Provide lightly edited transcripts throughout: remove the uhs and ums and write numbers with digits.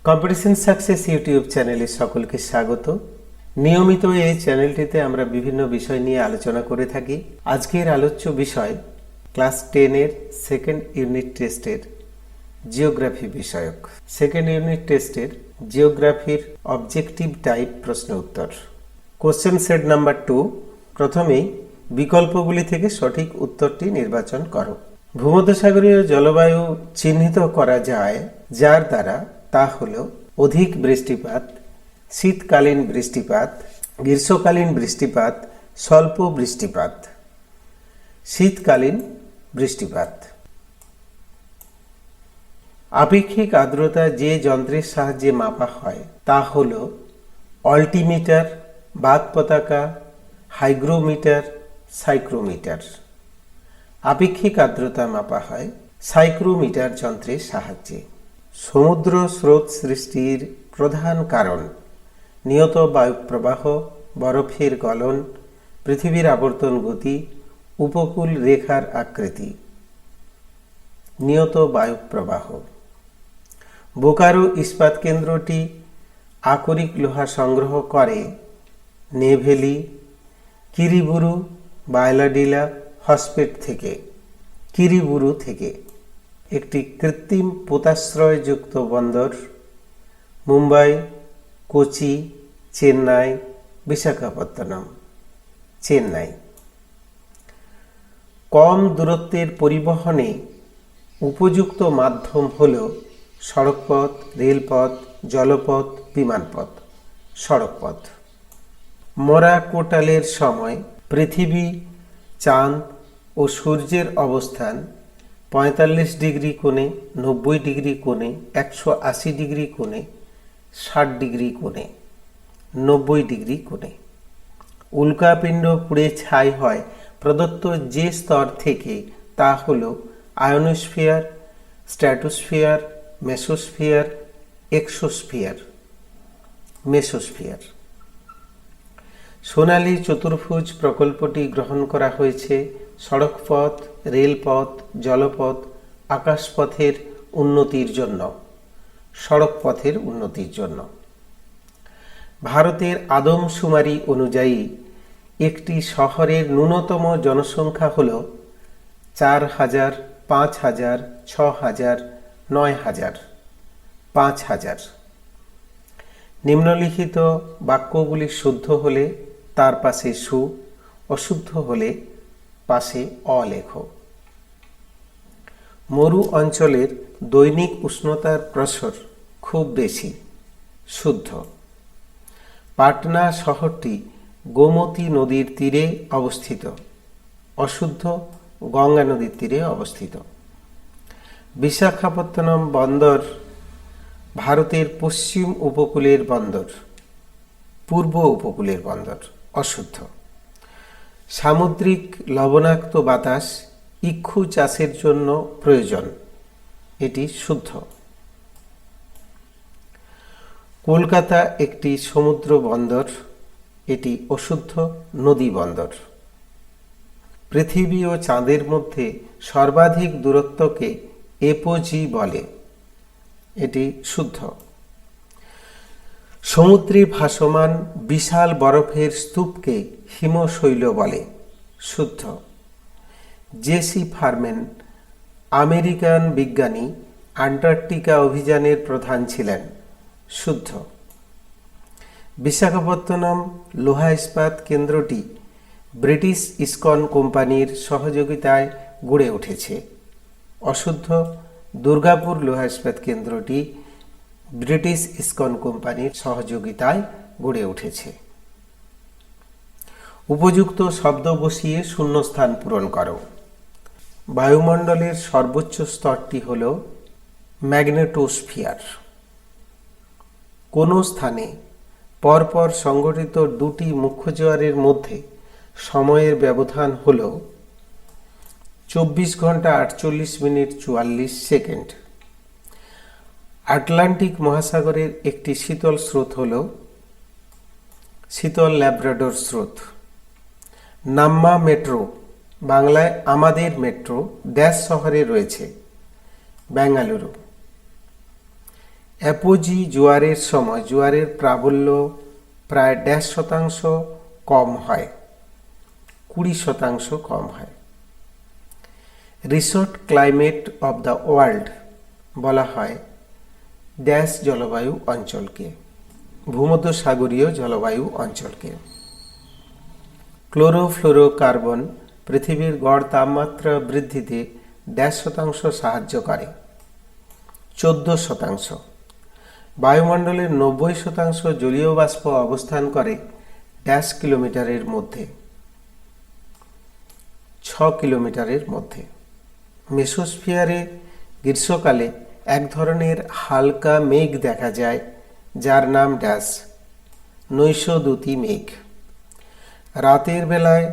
Competition success YouTube চ্যানেলে সকলকে স্বাগত। নিয়মিত এই চ্যানেলটিতে আমরা বিভিন্ন বিষয় নিয়ে আলোচনা করে থাকি। আজকের আলোচ্য বিষয় ক্লাস 10-এর সেকেন্ড ইউনিট টেস্টের জিওগ্রাফি বিষয়ক। সেকেন্ড ইউনিট টেস্টের জিওগ্রাফির অবজেক্টিভ টাইপ প্রশ্ন উত্তর। Question set number 2। প্রথমেই বিকল্পগুলি থেকে সঠিক উত্তরটি নির্বাচন করো। ভূমধ্যসাগরীয় জলবায়ু চিহ্নিত করা যায় যার দ্বারা তা হল অধিক বৃষ্টিপাত, শীতকালীন বৃষ্টিপাত, গ্রীষ্মকালীন বৃষ্টিপাত, স্বল্প বৃষ্টিপাত। শীতকালীন বৃষ্টিপাত। আপেক্ষিক আর্দ্রতা যে যন্ত্রের সাহায্যে মাপা হয় তা হল অল্টিমিটার, বাত পতাকা, হাইগ্রোমিটার, সাইক্রোমিটার। আপেক্ষিক আর্দ্রতা মাপা হয় সাইক্রোমিটার যন্ত্রের সাহায্যে। সমুদ্র স্রোত সৃষ্টির প্রধান কারণ নিয়ত বায়ুপ্রবাহ, বরফের গলন, পৃথিবীর আবর্তন গতি, উপকূল রেখার আকৃতি। নিয়ত বায়ুপ্রবাহ। বোকারো ইস্পাত কেন্দ্রটি আকরিক লোহা সংগ্রহ করে নেভেলি, কিরিবুরু, বায়লাডিলা হসপেট থেকে। কিরিবুরু থেকে। একটি কৃত্রিম পোতাশ্রয়যুক্ত বন্দর মুম্বাই, কোচি, চেন্নাই, বিশাখাপত্তনম। চেন্নাই। কম দূরত্বের পরিবহনে উপযুক্ত মাধ্যম হল সড়কপথ, রেলপথ, জলপথ, বিমানপথ। সড়কপথ। মরা কোটালের সময় পৃথিবী, চাঁদ ও সূর্যের অবস্থান 45 ডিগ্রি কোণে, 90 ডিগ্রি কোণে, 180 ডিগ্রি কোণে, 60 ডিগ্রি কোণে, 90 ডিগ্রি কোণে। উল্কাপিণ্ড পুড়ে ছাই হয় প্রদত্ত যে স্তর থেকে তা হল ionosphere, stratosphere, mesosphere, exosphere. Mesosphere. সোনালী চতুর্ভুজ প্রকল্পটি গ্রহণ করা হয়েছে সড়কপথ, রেলপথ, জলপথ, আকাশপথের উন্নতির জন্য। সড়কপথের উন্নতির জন্য। ভারতের আদমশুমারি অনুযায়ী একটি শহরের ন্যূনতম জনসংখ্যা হল 4000, 5000, 6000, 9000। 5000। নিম্নলিখিত বাক্যগুলি শুদ্ধ হলে তার পাশে সু, অশুদ্ধ হলে পাশে অ লেখো। মরু অঞ্চলের দৈনিক উষ্ণতার প্রসর খুব বেশি। শুদ্ধ। পাটনা শহরটি গোমতী নদীর তীরে অবস্থিত। অশুদ্ধ, গঙ্গা নদীর তীরে অবস্থিত। বিশাখাপত্তনম বন্দর ভারতের পশ্চিম উপকূলের বন্দর। পূর্ব উপকূলের বন্দর। অশুদ্ধ। সামুদ্রিক লবণাক্ত বাতাস ইক্ষু চাষের জন্য প্রয়োজন। এটি শুদ্ধ। কলকাতা একটি সমুদ্র বন্দর। এটি অশুদ্ধ, নদী বন্দর। পৃথিবী ও চাঁদের মধ্যে সর্বাধিক দূরত্বকে এপোজি বলে। এটি শুদ্ধ। সমুদ্রে ভাসমান বিশাল বরফের স্তূপকে হিমশৈল বলে। শুদ্ধ। জেসি ফারম্যান আমেরিকান বিজ্ঞানী, আন্টার্কটিকা অভিযানের প্রধান ছিলেন। শুদ্ধ। বিশাখাপত্তনম লোহা ইস্পাত কেন্দ্রটি ব্রিটিশ ইস্কন কোম্পানির সহযোগিতায় গড়ে উঠেছে। অশুদ্ধ। দুর্গাপুর লোহা ইস্পাত কেন্দ্রটি ব্রিটিশ ইস্কন কোম্পানির সহযোগিতায় গড়ে উঠেছে। উপযুক্ত শব্দ বসিয়ে শূন্যস্থান পূরণ করো। বায়ুমণ্ডলের সর্বোচ্চ স্তরটি হল ম্যাগনেটোস্ফিয়ার। কোনো স্থানে পরপর সংঘটিত দুটি মুখ্য জোয়ারের মধ্যে সময়ের ব্যবধান হল 24 ঘন্টা 48 মিনিট 44 সেকেন্ড। আটলান্টিক মহাসাগরের একটি শীতল স্রোত হল শীতল ল্যাব্রাডর স্রোত। নাম্মা মেট্রো, বাংলায় আমাদের মেট্রো, ড্যাশ শহরে রয়েছে। বেঙ্গালুরু। অ্যাপোজি জোয়ারের সময় জোয়ারের প্রাবল্য প্রায় 1.5% কম হয়, 20% কম হয়। Resort climate of the world বলা হয় ড্যাশ জলবায়ু অঞ্চলকে, ভূমধ্যসাগরীয় জলবায়ু অঞ্চলকে। ক্লোরোফ্লোরোকার্বন পৃথিবীর গড় তাপমাত্রা বৃদ্ধিতে 1.5% সাহায্য করে, 14%। বায়ুমণ্ডলের 90% জলীয় বাষ্প অবস্থান করে ড্যাশ কিলোমিটারের মধ্যে, 6 কিলোমিটারের মধ্যে। মেসোস্ফিয়ারে গ্রীষ্মকালে এক ধরনের হালকা মেঘ দেখা যায় যার নাম ড্যাশ, নৈশদ্যুতি মেঘ। রাতের বেলায়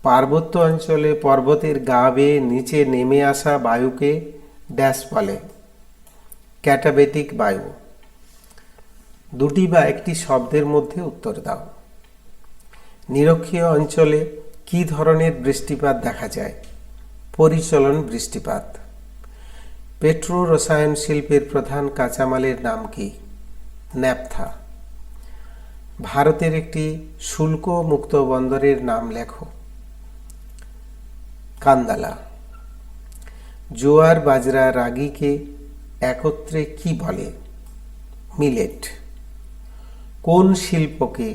পার্বত্য অঞ্চলে পর্বতের গা বেয়ে নিচে নেমে আসা বায়ুকে ড্যাশ বলে, ক্যাটাবেটিক বায়ু। দুটি বা একটি শব্দের মধ্যে উত্তর দাও। নিরক্ষীয় অঞ্চলে কি ধরনের বৃষ্টিপাত দেখা যায়? পরিচলন বৃষ্টিপাত। পেট্রো রসায়ন শিল্পের প্রধান কাঁচামালের নাম কি? ন্যাপথা। ভারতের একটি শুল্ক মুক্ত বন্দরের নাম লেখো। কান্দালা। জোয়ার বাজরা রাগিকে একত্রে কি বলে? মিলেট। কোন শিল্পকে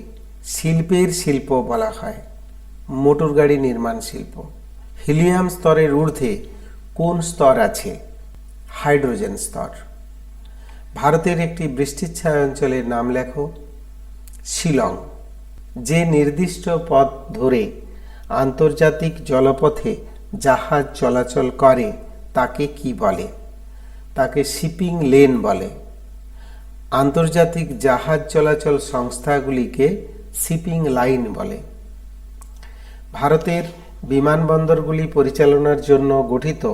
শিল্পের শিল্প বলা হয়? মোটর গাড়ি নির্মাণ শিল্প। হিলিয়াম স্তরের ঊর্ধ্বে কোন স্তর আছে? হাইড্রোজেন স্তর। ভারতের একটি বৃষ্টিচ্ছায়া অঞ্চলের নাম লেখো। শিলং। যে নির্দিষ্ট পথ ধরে আন্তর্জাতিক জলপথে জাহাজ চলাচল করে তাকে কি বলে? তাকে শিপিং লেন বলে। আন্তর্জাতিক জাহাজ চলাচল সংস্থাগুলিকে শিপিং লাইন বলে। ভারতের বিমানবন্দরগুলি পরিচালনার জন্য গঠিত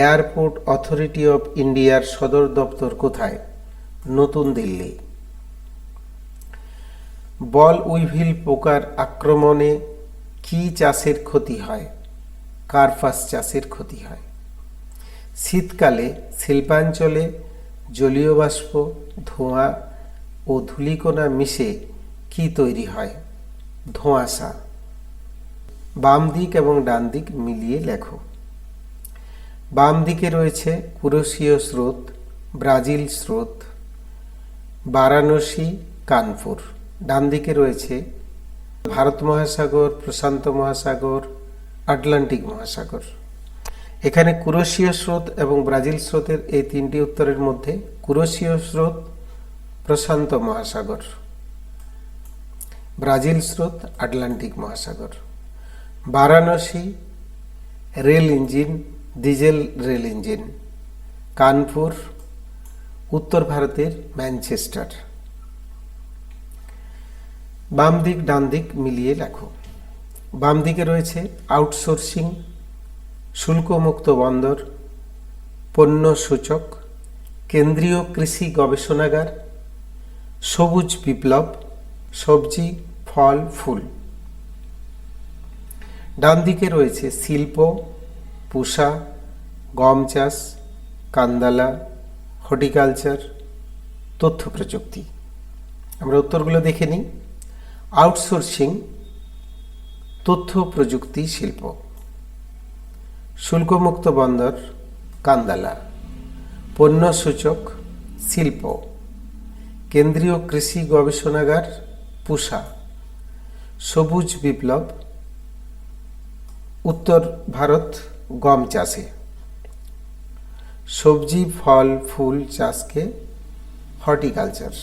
এয়ারপোর্ট অথরিটি অফ ইন্ডিয়ার সদর দপ্তর কোথায়? নতুন দিল্লি। বল উইভিল পোকার আক্রমণে কি চাষের ক্ষতি হয়? কার্পাস চাষের ক্ষতি হয়। শীতকালে শিল্পাঞ্চলে জলীয় বাষ্প, ধোঁয়া ও ধূলিকণা মিশে কি তৈরি হয়? ধোঁয়াশা। বাম দিক এবং ডান দিক মিলিয়ে লেখো। বাম দিকে রয়েছে কুরোশীয় স্রোত, ব্রাজিল স্রোত, বারাণসী, কানপুর। ডান দিকে রয়েছে ভারত মহাসাগর, প্রশান্ত মহাসাগর, আটলান্টিক মহাসাগর। এখানে কুরোশীয় স্রোত এবং ব্রাজিল স্রোতের এই তিনটি উত্তরের মধ্যে কুরোশীয় স্রোত প্রশান্ত মহাসাগর, ব্রাজিল স্রোত আটলান্টিক মহাসাগর। Varanasi rail engine, diesel rail engine. Kanpur উত্তর ভারতের ম্যানচেস্টার। বাম দিক ডান দিক মিলিয়ে লেখো। বাম দিকে রয়েছে আউটসোর্সিং, শুল্কমুক্ত বন্দর, পণ্য সূচক, কেন্দ্রীয় কৃষি গবেষণাগার, সবুজ বিপ্লব, সবজি, ফল, ফুল। ডান দিকে রয়েছে শিল্প, পুষা, গম চাষ, কান্দালা, হর্টিকালচার, তথ্য প্রযুক্তি। আমরা উত্তরগুলো দেখে নিই। আউটসোর্সিং তথ্য প্রযুক্তি শিল্প, শুল্কমুক্ত বন্দর কান্দালা, পণ্য সূচক শিল্প, কেন্দ্রীয় কৃষি গবেষণাগার পুষা, সবুজ বিপ্লব উত্তর ভারত গম চাষে, সবজি ফল ফুল চাষকে হর্টিকালচার।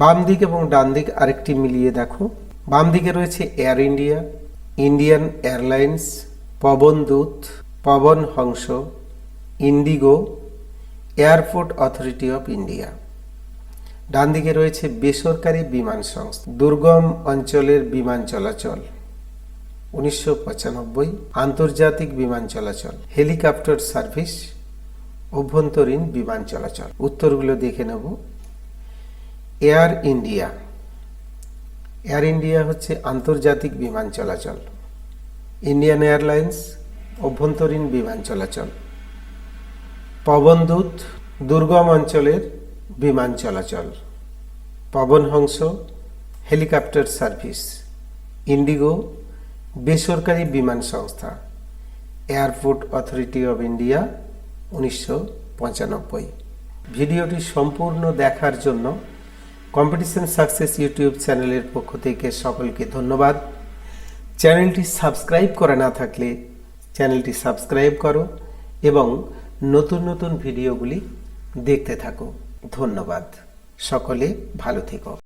বাম দিক এবং ডান দিক আরেকটি মিলিয়ে দেখো। বাম দিকে রয়েছে Air India, Indian Airlines, Pawan Doot, Pawan Hans, IndiGo, airport authority of India. ডান দিকে রয়েছে বেসরকারি বিমান সংস্থা, দুর্গম অঞ্চলের বিমান চলাচল 1995, আন্তর্জাতিক বিমান চলাচল, হেলিকপ্টার সার্ভিস, অভ্যন্তরীণ বিমান চলাচল। উত্তরগুলো দেখে নেব। এয়ার ইন্ডিয়া, এয়ার ইন্ডিয়া হচ্ছে আন্তর্জাতিক বিমান চলাচল। ইন্ডিয়ান এয়ারলাইন্স অভ্যন্তরীণ বিমান চলাচল। পবনদূত দুর্গম অঞ্চলের বিমান চলাচল, পবনহংস হেলিকপ্টার সার্ভিস, ইন্ডিগো বেসরকারি বিমান সংস্থা, এয়ারপোর্ট অথরিটি অব ইন্ডিয়া 1995। ভিডিওটি সম্পূর্ণ দেখার জন্য কম্পিটিশন সাকসেস ইউটিউব চ্যানেলের পক্ষ থেকে সকলকে ধন্যবাদ। চ্যানেলটি সাবস্ক্রাইব করা না থাকলে চ্যানেলটি সাবস্ক্রাইব করো এবং নতুন নতুন ভিডিওগুলি দেখতে থাকো। ধন্যবাদ। সকলে ভালো থেকো।